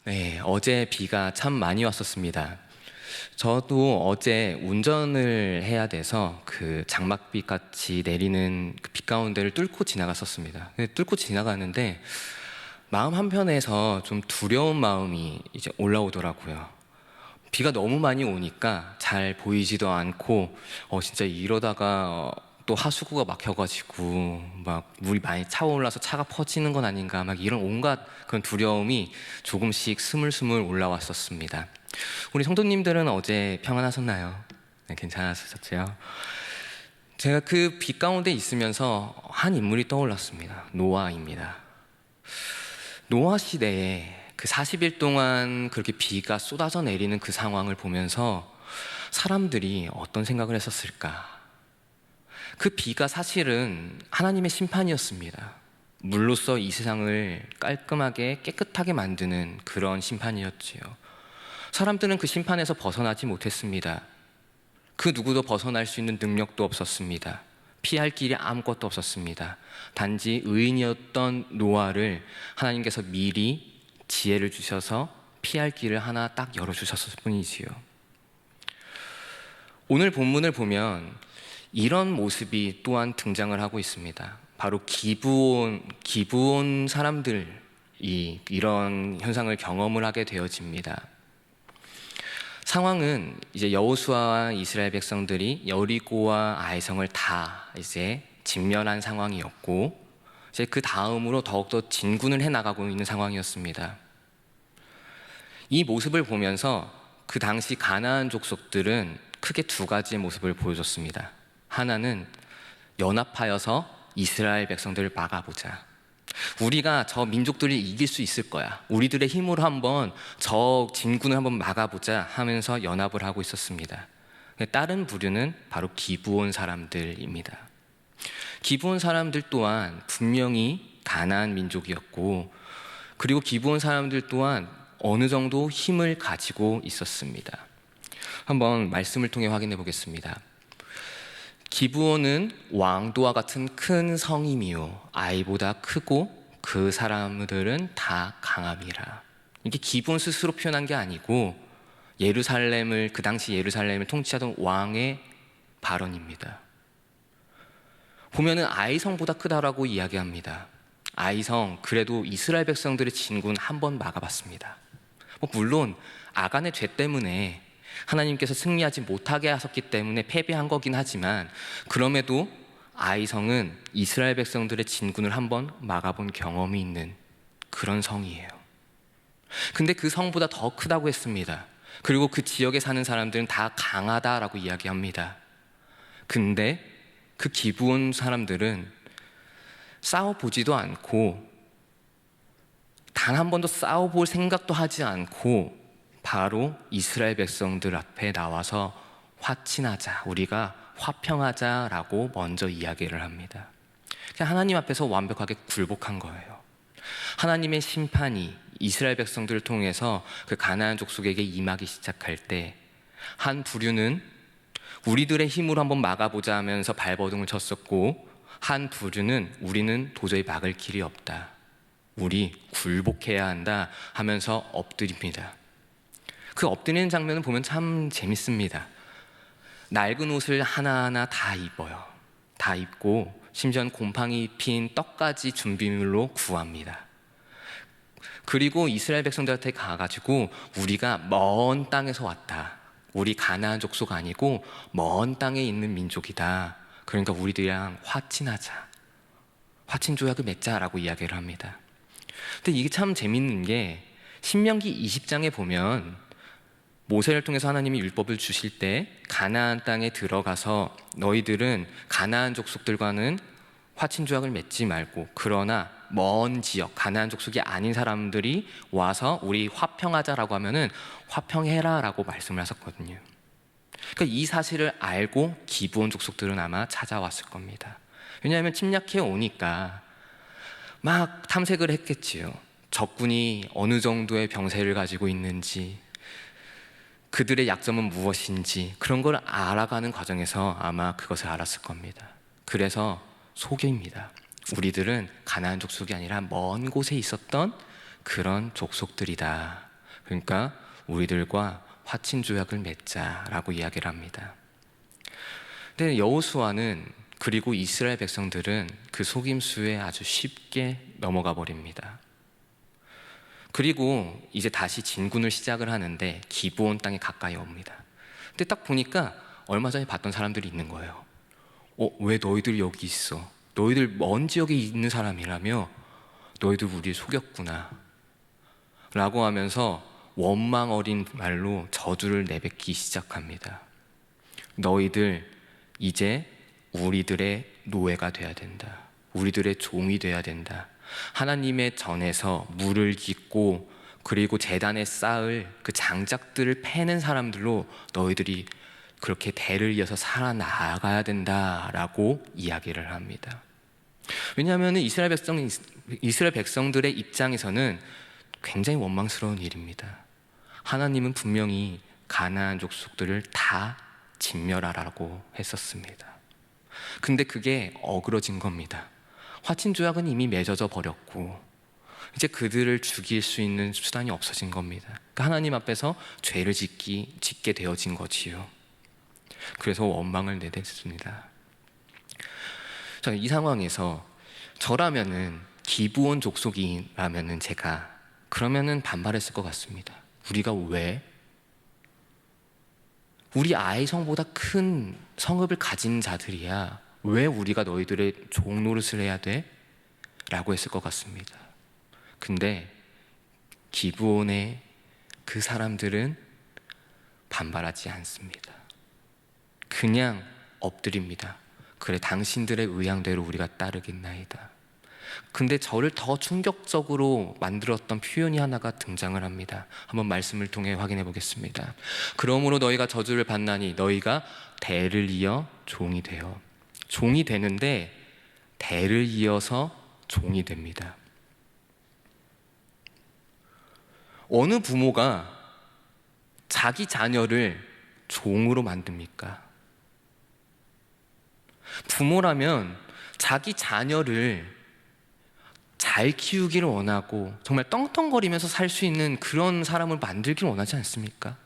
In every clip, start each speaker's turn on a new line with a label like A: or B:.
A: 네, 어제 비가 참 많이 왔었습니다. 저도 어제 운전을 해야 돼서 그 장막비 같이 내리는 그 비 가운데를 뚫고 지나갔었습니다. 뚫고 지나가는데 마음 한편에서 좀 두려운 마음이 이제 올라오더라고요. 비가 너무 많이 오니까 잘 보이지도 않고 진짜 이러다가 또 하수구가 막혀가지고 막 물이 많이 차올라서 차가 퍼지는 건 아닌가, 막 이런 온갖 그런 두려움이 조금씩 스물스물 올라왔었습니다. 우리 성도님들은 어제 평안하셨나요? 네, 괜찮았었죠? 제가 그 비 가운데 있으면서 한 인물이 떠올랐습니다. 노아입니다. 노아 시대에 그 40일 동안 그렇게 비가 쏟아져 내리는 그 상황을 보면서 사람들이 어떤 생각을 했었을까? 그 비가 사실은 하나님의 심판이었습니다. 물로써 이 세상을 깔끔하게 깨끗하게 만드는 그런 심판이었지요. 사람들은 그 심판에서 벗어나지 못했습니다. 그 누구도 벗어날 수 있는 능력도 없었습니다. 피할 길이 아무것도 없었습니다. 단지 의인이었던 노아를 하나님께서 미리 지혜를 주셔서 피할 길을 하나 딱 열어주셨을 뿐이지요. 오늘 본문을 보면 이런 모습이 또한 등장을 하고 있습니다. 바로 기브온 사람들이 이런 현상을 경험을 하게 되어집니다. 상황은 이제 여호수아와 이스라엘 백성들이 여리고와 아이성을 다 이제 직면한 상황이었고, 이제 그 다음으로 더욱더 진군을 해 나가고 있는 상황이었습니다. 이 모습을 보면서 그 당시 가나안 족속들은 크게 두 가지의 모습을 보여줬습니다. 하나는 연합하여서 이스라엘 백성들을 막아보자. 우리가 저 민족들을 이길 수 있을 거야. 우리들의 힘으로 한번 저 진군을 한번 막아보자 하면서 연합을 하고 있었습니다. 다른 부류는 바로 기브온 사람들입니다. 기브온 사람들 또한 분명히 가나안 민족이었고, 그리고 기브온 사람들 또한 어느 정도 힘을 가지고 있었습니다. 한번 말씀을 통해 확인해 보겠습니다. 기브온은 왕도와 같은 큰 성임이요 아이보다 크고 그 사람들은 다 강함이라. 이게 기브온 스스로 표현한 게 아니고 그 당시 예루살렘을 통치하던 왕의 발언입니다. 보면은 아이성보다 크다라고 이야기합니다. 아이성, 그래도 이스라엘 백성들의 진군 한 번 막아봤습니다. 물론 아간의 죄 때문에 하나님께서 승리하지 못하게 하셨기 때문에 패배한 거긴 하지만, 그럼에도 아이성은 이스라엘 백성들의 진군을 한번 막아본 경험이 있는 그런 성이에요. 근데 그 성보다 더 크다고 했습니다. 그리고 그 지역에 사는 사람들은 다 강하다라고 이야기합니다. 근데 그 기브온 사람들은 싸워보지도 않고 단 한 번도 싸워볼 생각도 하지 않고 바로 이스라엘 백성들 앞에 나와서 화친하자, 우리가 화평하자라고 먼저 이야기를 합니다. 그냥 하나님 앞에서 완벽하게 굴복한 거예요. 하나님의 심판이 이스라엘 백성들을 통해서 그 가나안 족속에게 임하기 시작할 때, 한 부류는 우리들의 힘으로 한번 막아보자 하면서 발버둥을 쳤었고, 한 부류는 우리는 도저히 막을 길이 없다, 우리 굴복해야 한다 하면서 엎드립니다. 그 엎드리는 장면을 보면 참 재밌습니다. 낡은 옷을 하나하나 다 입어요. 다 입고 심지어는 곰팡이 핀 떡까지 준비물로 구합니다. 그리고 이스라엘 백성들한테 가가지고 우리가 먼 땅에서 왔다, 우리 가나안 족속 아니고 먼 땅에 있는 민족이다, 그러니까 우리들이랑 화친하자, 화친 조약을 맺자라고 이야기를 합니다. 근데 이게 참 재밌는 게 신명기 20장에 보면 모세를 통해서 하나님이 율법을 주실 때 가나안 땅에 들어가서 너희들은 가나안 족속들과는 화친 조약을 맺지 말고, 그러나 먼 지역 가나안 족속이 아닌 사람들이 와서 우리 화평하자라고 하면은 화평해라 라고 말씀을 하셨거든요. 그러니까 이 사실을 알고 기브온 족속들은 아마 찾아왔을 겁니다. 왜냐하면 침략해 오니까 막 탐색을 했겠지요. 적군이 어느 정도의 병세를 가지고 있는지, 그들의 약점은 무엇인지, 그런 걸 알아가는 과정에서 아마 그것을 알았을 겁니다. 그래서 속여입니다. 우리들은 가나안 족속이 아니라 먼 곳에 있었던 그런 족속들이다 그러니까 우리들과 화친 조약을 맺자라고 이야기를 합니다. 근데 여호수아는 그리고 이스라엘 백성들은 그 속임수에 아주 쉽게 넘어가 버립니다. 그리고 이제 다시 진군을 시작을 하는데 기브온 땅에 가까이 옵니다. 근데 딱 보니까 얼마 전에 봤던 사람들이 있는 거예요. 왜 너희들 여기 있어? 너희들 먼 지역에 있는 사람이라며 너희들 우리를 속였구나 라고 하면서 원망 어린 말로 저주를 내뱉기 시작합니다. 너희들 이제 우리들의 노예가 돼야 된다. 우리들의 종이 돼야 된다. 하나님의 전에서 물을 깃고 그리고 제단에 쌓을 그 장작들을 패는 사람들로 너희들이 그렇게 대를 이어서 살아나가야 된다라고 이야기를 합니다. 왜냐하면 이스라엘 백성들의 입장에서는 굉장히 원망스러운 일입니다. 하나님은 분명히 가나안 족속들을 다 진멸하라고 했었습니다. 근데 그게 어그러진 겁니다. 화친 조약은 이미 맺어져 버렸고 이제 그들을 죽일 수 있는 수단이 없어진 겁니다. 그러니까 하나님 앞에서 죄를 짓게 되어진 거지요. 그래서 원망을 내뱉습니다. 저는 이 상황에서 저라면은 기브온 족속이라면은 제가 그러면은 반발했을 것 같습니다. 우리가 왜? 우리 아이 성보다 큰 성읍을 가진 자들이야 왜 우리가 너희들의 종 노릇을 해야 돼? 라고 했을 것 같습니다. 근데 기브온의 그 사람들은 반발하지 않습니다. 그냥 엎드립니다. 그래, 당신들의 의향대로 우리가 따르겠나이다. 근데 저를 더 충격적으로 만들었던 표현이 하나가 등장을 합니다. 한번 말씀을 통해 확인해 보겠습니다. 그러므로 너희가 저주를 받나니 너희가 대를 이어 종이 되어. 종이 되는데 대를 이어서 종이 됩니다. 어느 부모가 자기 자녀를 종으로 만듭니까? 부모라면 자기 자녀를 잘 키우기를 원하고 정말 떵떵거리면서 살 수 있는 그런 사람을 만들기를 원하지 않습니까?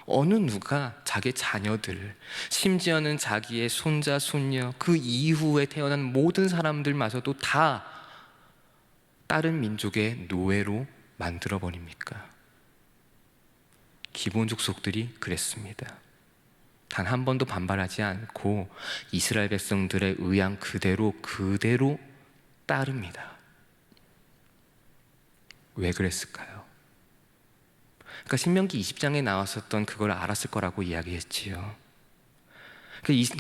A: 어느 누가 자기 자녀들, 심지어는 자기의 손자, 손녀, 그 이후에 태어난 모든 사람들마저도 다 다른 민족의 노예로 만들어버립니까? 기브온 족속들이 그랬습니다. 단 한 번도 반발하지 않고 이스라엘 백성들의 의향 그대로 따릅니다. 왜 그랬을까요? 그러니까 신명기 20장에 나왔었던 그걸 알았을 거라고 이야기했지요.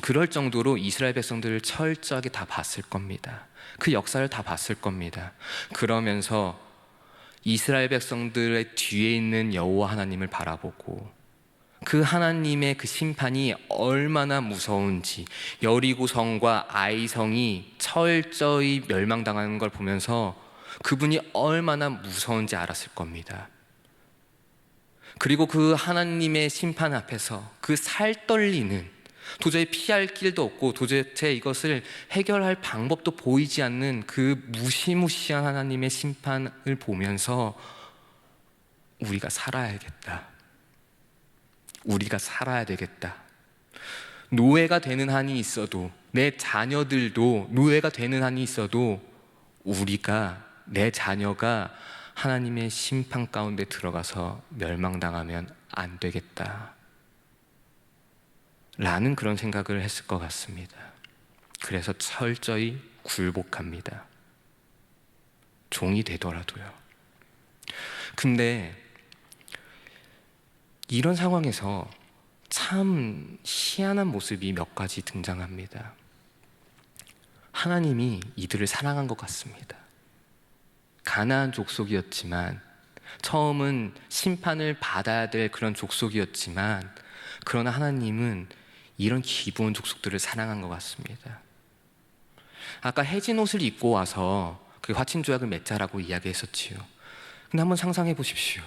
A: 그럴 정도로 이스라엘 백성들을 철저하게 다 봤을 겁니다. 그 역사를 다 봤을 겁니다. 그러면서 이스라엘 백성들의 뒤에 있는 여호와 하나님을 바라보고 그 하나님의 그 심판이 얼마나 무서운지, 여리고성과 아이성이 철저히 멸망당하는 걸 보면서 그분이 얼마나 무서운지 알았을 겁니다. 그리고 그 하나님의 심판 앞에서 그 살떨리는, 도저히 피할 길도 없고 도대체 이것을 해결할 방법도 보이지 않는 그 무시무시한 하나님의 심판을 보면서 우리가 살아야겠다, 우리가 살아야 되겠다, 노예가 되는 한이 있어도, 내 자녀들도 노예가 되는 한이 있어도 내 자녀가 하나님의 심판 가운데 들어가서 멸망당하면 안 되겠다 라는 그런 생각을 했을 것 같습니다. 그래서 철저히 굴복합니다. 종이 되더라도요. 근데 이런 상황에서 참 희한한 모습이 몇 가지 등장합니다. 하나님이 이들을 사랑한 것 같습니다. 가나안 족속이었지만, 처음은 심판을 받아야 될 그런 족속이었지만, 그러나 하나님은 이런 기브온 족속들을 사랑한 것 같습니다. 아까 해진 옷을 입고 와서 그 화친 조약을 맺자라고 이야기했었지요. 근데 한번 상상해 보십시오.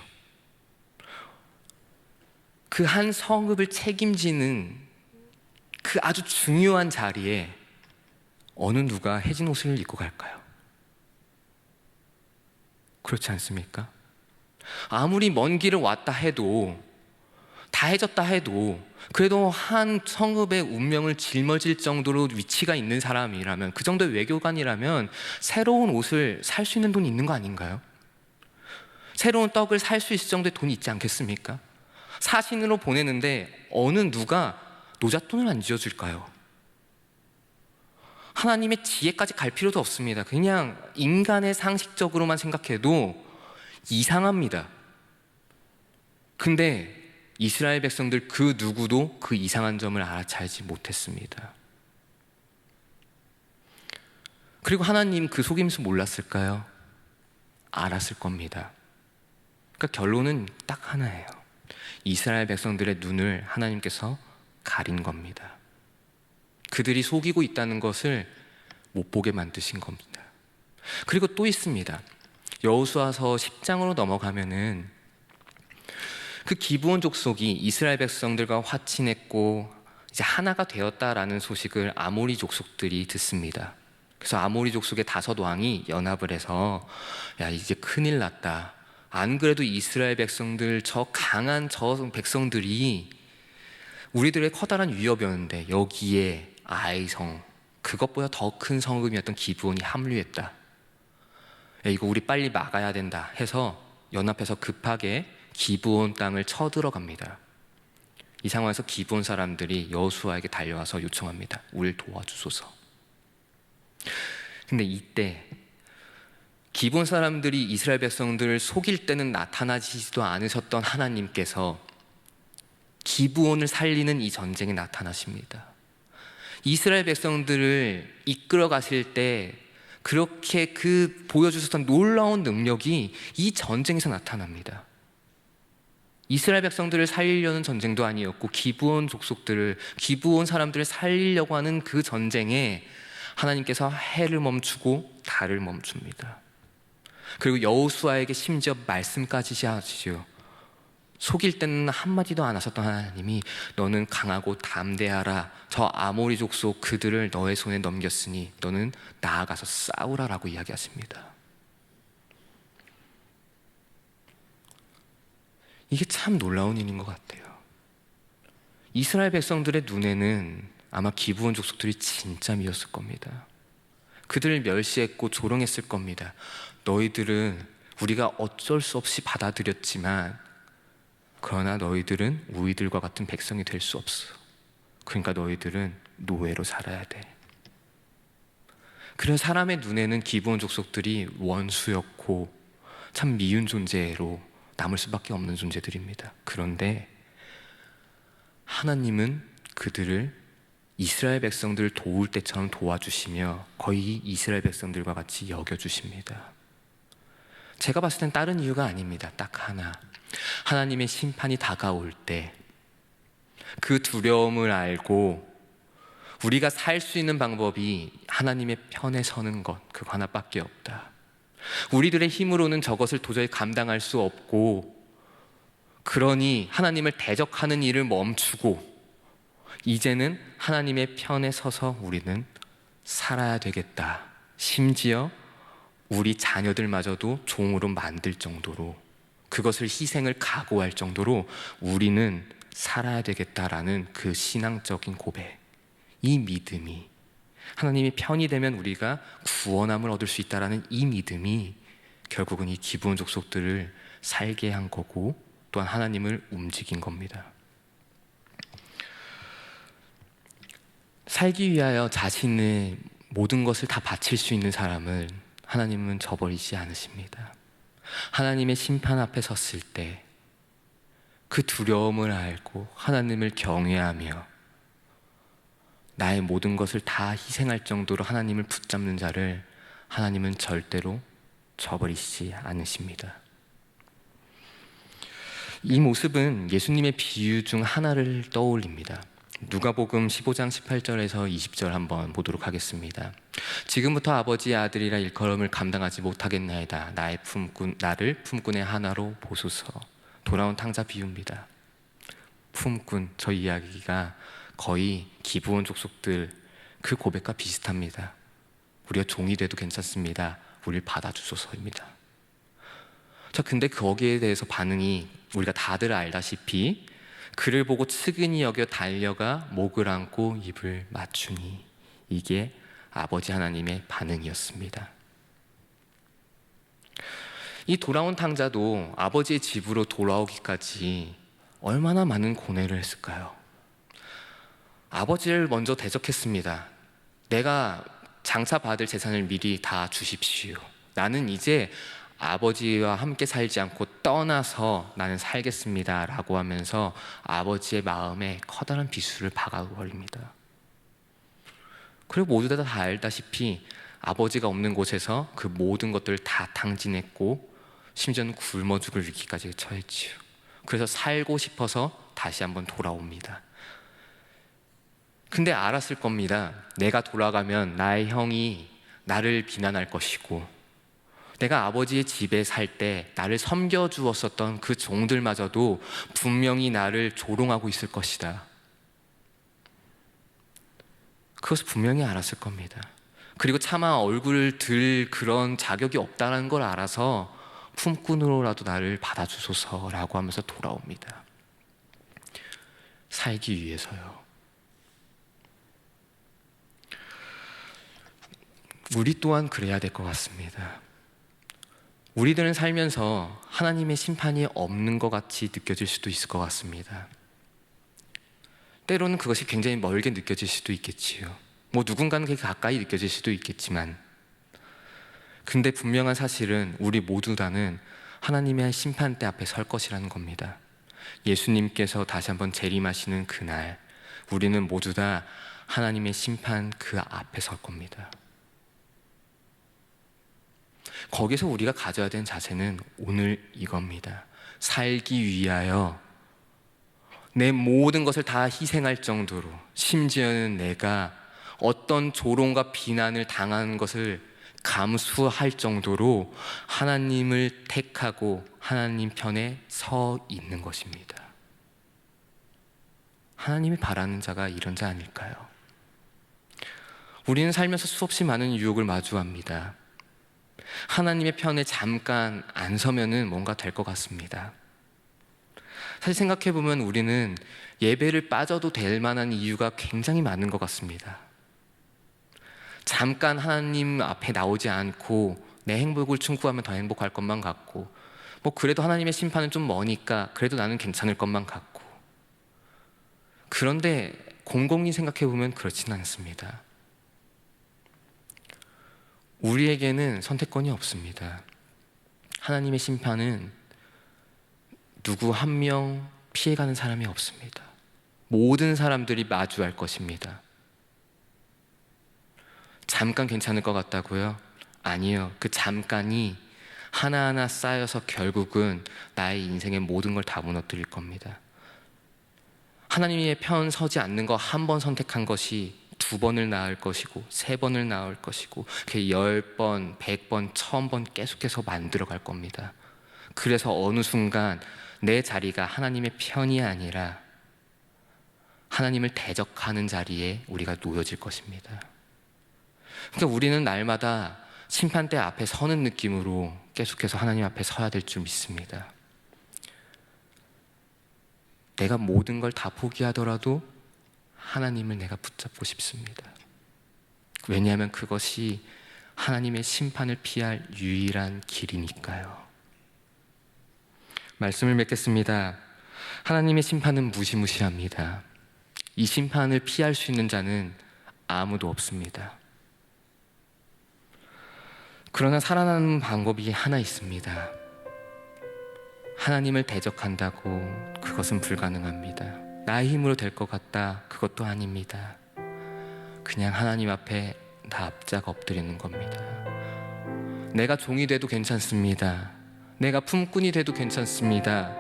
A: 그 한 성읍을 책임지는 그 아주 중요한 자리에 어느 누가 해진 옷을 입고 갈까요? 그렇지 않습니까? 아무리 먼 길을 왔다 해도, 다 해졌다 해도, 그래도 한 성읍의 운명을 짊어질 정도로 위치가 있는 사람이라면, 그 정도의 외교관이라면 새로운 옷을 살 수 있는 돈이 있는 거 아닌가요? 새로운 떡을 살 수 있을 정도의 돈이 있지 않겠습니까? 사신으로 보내는데 어느 누가 노잣돈을 안 지어줄까요? 하나님의 지혜까지 갈 필요도 없습니다. 그냥 인간의 상식적으로만 생각해도 이상합니다. 근데 이스라엘 백성들 그 누구도 그 이상한 점을 알아차리지 못했습니다. 그리고 하나님 그 속임수 몰랐을까요? 알았을 겁니다. 그러니까 결론은 딱 하나예요. 이스라엘 백성들의 눈을 하나님께서 가린 겁니다. 그들이 속이고 있다는 것을 못 보게 만드신 겁니다. 그리고 또 있습니다. 여호수아서 10장으로 넘어가면은 그 기브온 족속이 이스라엘 백성들과 화친했고 이제 하나가 되었다라는 소식을 아모리 족속들이 듣습니다. 그래서 아모리 족속의 5왕이 연합을 해서 야, 이제 큰일 났다. 안 그래도 이스라엘 백성들, 저 강한 저 백성들이 우리들의 커다란 위협이었는데 여기에 아이성, 그것보다 더 큰 성읍이었던 기브온이 합류했다. 야, 이거 우리 빨리 막아야 된다 해서 연합해서 급하게 기브온 땅을 쳐들어갑니다. 이 상황에서 기브온 사람들이 여호수아에게 달려와서 요청합니다. 우리를 도와주소서. 근데 이때 기브온 사람들이 이스라엘 백성들을 속일 때는 나타나시지도 않으셨던 하나님께서 기브온을 살리는 이 전쟁에 나타나십니다. 이스라엘 백성들을 이끌어 가실 때 그렇게 그 보여주셨던 놀라운 능력이 이 전쟁에서 나타납니다. 이스라엘 백성들을 살리려는 전쟁도 아니었고 기브온 족속들을, 기브온 사람들을 살리려고 하는 그 전쟁에 하나님께서 해를 멈추고 달을 멈춥니다. 그리고 여호수아에게 심지어 말씀까지 하시죠. 속일 때는 한마디도 안 하셨던 하나님이 너는 강하고 담대하라. 저 아모리 족속 그들을 너의 손에 넘겼으니 너는 나아가서 싸우라라고 이야기하십니다. 이게 참 놀라운 일인 것 같아요. 이스라엘 백성들의 눈에는 아마 기브온 족속들이 진짜 미웠을 겁니다. 그들을 멸시했고 조롱했을 겁니다. 너희들은 우리가 어쩔 수 없이 받아들였지만 그러나 너희들은 우리들과 같은 백성이 될 수 없어. 그러니까 너희들은 노예로 살아야 돼. 그래서 사람의 눈에는 기브온 족속들이 원수였고 참 미운 존재로 남을 수밖에 없는 존재들입니다. 그런데 하나님은 그들을 이스라엘 백성들을 도울 때처럼 도와주시며 거의 이스라엘 백성들과 같이 여겨주십니다. 제가 봤을 땐 다른 이유가 아닙니다. 딱 하나. 하나님의 심판이 다가올 때 그 두려움을 알고 우리가 살 수 있는 방법이 하나님의 편에 서는 것, 그거 하나밖에 없다. 우리들의 힘으로는 저것을 도저히 감당할 수 없고 그러니 하나님을 대적하는 일을 멈추고 이제는 하나님의 편에 서서 우리는 살아야 되겠다. 심지어 우리 자녀들마저도 종으로 만들 정도로, 그것을 희생을 각오할 정도로 우리는 살아야 되겠다라는 그 신앙적인 고백, 이 믿음이, 하나님이 편이 되면 우리가 구원함을 얻을 수 있다라는 이 믿음이 결국은 이 기브온 족속들을 살게 한 거고 또한 하나님을 움직인 겁니다. 살기 위하여 자신의 모든 것을 다 바칠 수 있는 사람을 하나님은 저버리지 않으십니다. 하나님의 심판 앞에 섰을 때 그 두려움을 알고 하나님을 경외하며 나의 모든 것을 다 희생할 정도로 하나님을 붙잡는 자를 하나님은 절대로 저버리시지 않으십니다. 이 모습은 예수님의 비유 중 하나를 떠올립니다. 누가복음 15장 18절에서 20절 한번 보도록 하겠습니다. 지금부터 아버지의 아들이라 일컬음을 감당하지 못하겠나이다. 나를 품꾼의 하나로 보소서. 돌아온 탕자 비유입니다. 품꾼, 저 이야기가 거의 기브온 족속들 그 고백과 비슷합니다. 우리가 종이 돼도 괜찮습니다. 우리를 받아주소서입니다. 자, 근데 거기에 대해서 반응이 우리가 다들 알다시피 그를 보고 측은히 여겨 달려가 목을 안고 입을 맞추니, 이게 아버지 하나님의 반응이었습니다. 이 돌아온 탕자도 아버지의 집으로 돌아오기까지 얼마나 많은 고뇌를 했을까요? 아버지를 먼저 대적했습니다. 내가 장차 받을 재산을 미리 다 주십시오. 나는 이제 아버지와 함께 살지 않고 떠나서 나는 살겠습니다 라고 하면서 아버지의 마음에 커다란 비수를 박아버립니다. 그리고 모두 다 알다시피 아버지가 없는 곳에서 그 모든 것들을 다 탕진했고 심지어는 굶어 죽을 위기까지 처했지요. 그래서 살고 싶어서 다시 한번 돌아옵니다. 근데 알았을 겁니다. 내가 돌아가면 나의 형이 나를 비난할 것이고, 내가 아버지의 집에 살 때 나를 섬겨주었었던 그 종들마저도 분명히 나를 조롱하고 있을 것이다. 그것을 분명히 알았을 겁니다. 그리고 차마 얼굴을 들 그런 자격이 없다는 걸 알아서 품꾼으로라도 나를 받아주소서라고 하면서 돌아옵니다. 살기 위해서요. 우리 또한 그래야 될 것 같습니다. 우리들은 살면서 하나님의 심판이 없는 것 같이 느껴질 수도 있을 것 같습니다. 때로는 그것이 굉장히 멀게 느껴질 수도 있겠지요. 누군가는 그게 가까이 느껴질 수도 있겠지만, 근데 분명한 사실은 우리 모두 다는 하나님의 심판대 앞에 설 것이라는 겁니다. 예수님께서 다시 한번 재림하시는 그날, 우리는 모두 다 하나님의 심판 그 앞에 설 겁니다. 거기서 우리가 가져야 되는 자세는 오늘 이겁니다. 살기 위하여 내 모든 것을 다 희생할 정도로, 심지어는 내가 어떤 조롱과 비난을 당하는 것을 감수할 정도로 하나님을 택하고 하나님 편에 서 있는 것입니다. 하나님이 바라는 자가 이런 자 아닐까요? 우리는 살면서 수없이 많은 유혹을 마주합니다. 하나님의 편에 잠깐 안 서면은 뭔가 될 것 같습니다. 사실 생각해보면 우리는 예배를 빠져도 될 만한 이유가 굉장히 많은 것 같습니다. 잠깐 하나님 앞에 나오지 않고 내 행복을 충고하면 더 행복할 것만 같고, 그래도 하나님의 심판은 좀 머니까 그래도 나는 괜찮을 것만 같고, 그런데 곰곰이 생각해보면 그렇지는 않습니다. 우리에게는 선택권이 없습니다. 하나님의 심판은 누구 한 명 피해가는 사람이 없습니다. 모든 사람들이 마주할 것입니다. 잠깐 괜찮을 것 같다고요? 아니요. 그 잠깐이 하나하나 쌓여서 결국은 나의 인생의 모든 걸 다 무너뜨릴 겁니다. 하나님의 편 서지 않는 거 한 번 선택한 것이 2번을 낳을 것이고 3번을 낳을 것이고, 그게 10번, 100번, 1000번 계속해서 만들어갈 겁니다. 그래서 어느 순간 내 자리가 하나님의 편이 아니라 하나님을 대적하는 자리에 우리가 놓여질 것입니다. 그러니까 우리는 날마다 심판대 앞에 서는 느낌으로 계속해서 하나님 앞에 서야 될 줄 믿습니다. 내가 모든 걸 다 포기하더라도 하나님을 내가 붙잡고 싶습니다. 왜냐하면 그것이 하나님의 심판을 피할 유일한 길이니까요. 말씀을 맺겠습니다. 하나님의 심판은 무시무시합니다. 이 심판을 피할 수 있는 자는 아무도 없습니다. 그러나 살아나는 방법이 하나 있습니다. 하나님을 대적한다고 그것은 불가능합니다. 나의 힘으로 될 것 같다, 그것도 아닙니다. 그냥 하나님 앞에 납작 엎드리는 겁니다. 내가 종이 돼도 괜찮습니다. 내가 품꾼이 돼도 괜찮습니다.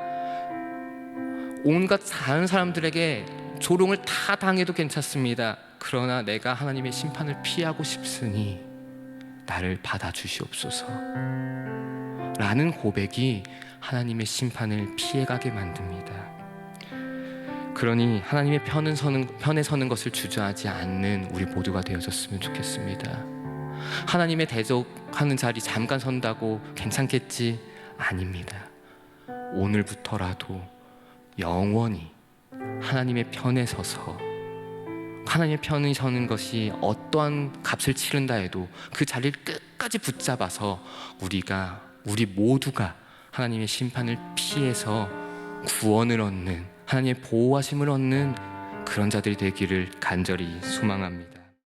A: 온갖 다른 사람들에게 조롱을 다 당해도 괜찮습니다. 그러나 내가 하나님의 심판을 피하고 싶으니 나를 받아주시옵소서 라는 고백이 하나님의 심판을 피해가게 만듭니다. 그러니 하나님의 편에 서는 것을 주저하지 않는 우리 모두가 되어졌으면 좋겠습니다. 하나님의 대적하는 자리 잠깐 선다고 괜찮겠지? 아닙니다. 오늘부터라도 영원히 하나님의 편에 서서, 하나님의 편에 서는 것이 어떠한 값을 치른다 해도 그 자리를 끝까지 붙잡아서 우리 모두가 하나님의 심판을 피해서 구원을 얻는, 하나님의 보호하심을 얻는 그런 자들이 되기를 간절히 소망합니다.